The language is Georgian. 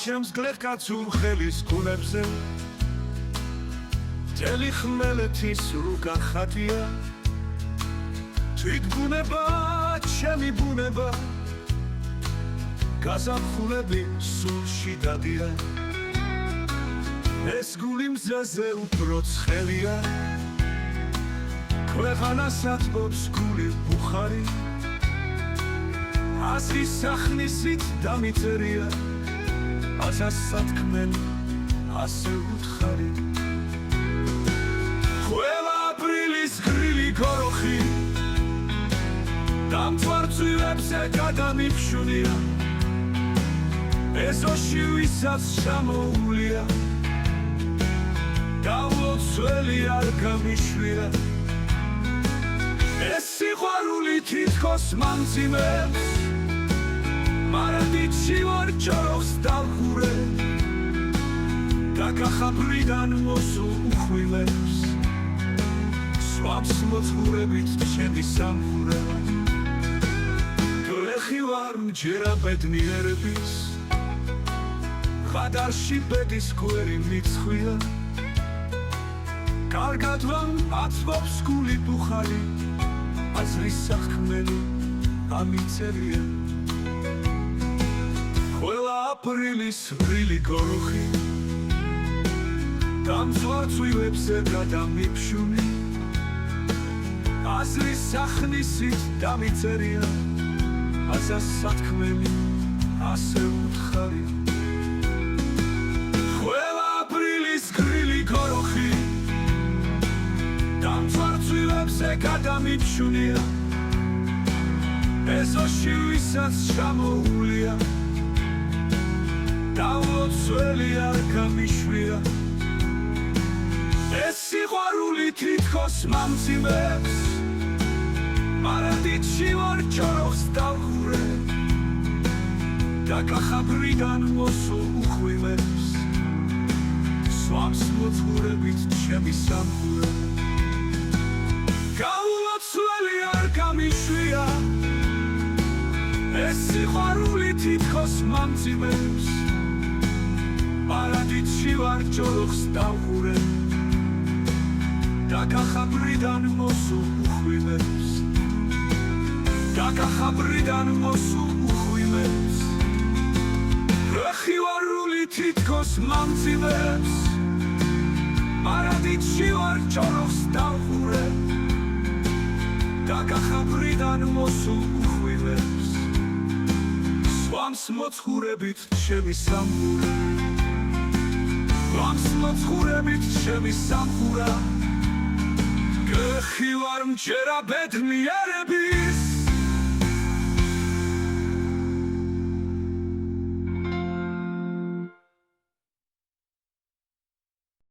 ჩემს გლეხკაცურ ხელის კუნებზე მთელი ხმელეთის რუკა ხატია თვით ბუნება ჩემი ბუნება გაზაფხულები სულში დადია ეს გული მზაზე უფრო ცხელია ქვეყანას ათბობს გული ბუხარი აზრის სახნისით დამიწერია აზას სათქმელი ასე უთხარი ყველა აპრილის გრილი გოროხი დამწვარწვილებზე გადამიფშუნია ეზოში ვისაც ჩამოულია გაულოცველი არ გამიშვია ეს სიყვარული თითქოს მამძიმებს მარადიჩი ვარ ჯოროხს დავხურე დაკახაბრიდან მოსულ უხვილებს სვამს მოძღურებით ჩემი სამხურება გლეხი ვარ მჯერა ბედნიერების ხადარში ბედის კვერი მიცხვია კარგად ათბობს გული ბუხარი აზრის სახქმელი ამიწერია ყველა აპრილის რილი გოროხი დამწვარწვილებზე გადამიფშუნი აზრის სახნისით დამიწერია აზას სათქმელი ასე უთხარი ყველა აპრილის გრილი გოროხი დამწვარწვილებზე გადამიფშუნია ეზოში ვისაც ჩამოულია დაულოცველი არ გამიშვია ეს სიყვარული თითქოს მამძიმებს მარადიჩი ვარ ჯოროხს დავხურე დაკახაბრიდან მოსულ უხვილებს სვამს მოძღურებით ჩემი სამხურება გაულოცველი არ გამიშვია ეს სიყვარული თითქოს მამძიმებს მარადიჩი ვარ ჯოროხს დავხურე დაკახაბრიდან მოსულ უხვილებს დაკახაბრიდან მოსულ უხვილებს გლეხი თითქოს მამძიმებს მარადიჩი ვარ ჯოროხს დავხურე დაკახაბრიდან მოსულ უხვილებს სვამს მოძღურებით ჩემი სამხურა სვამს მოძღურებით ჩემი სამხურა გლეხი ვარ მჯერა ბედნიერების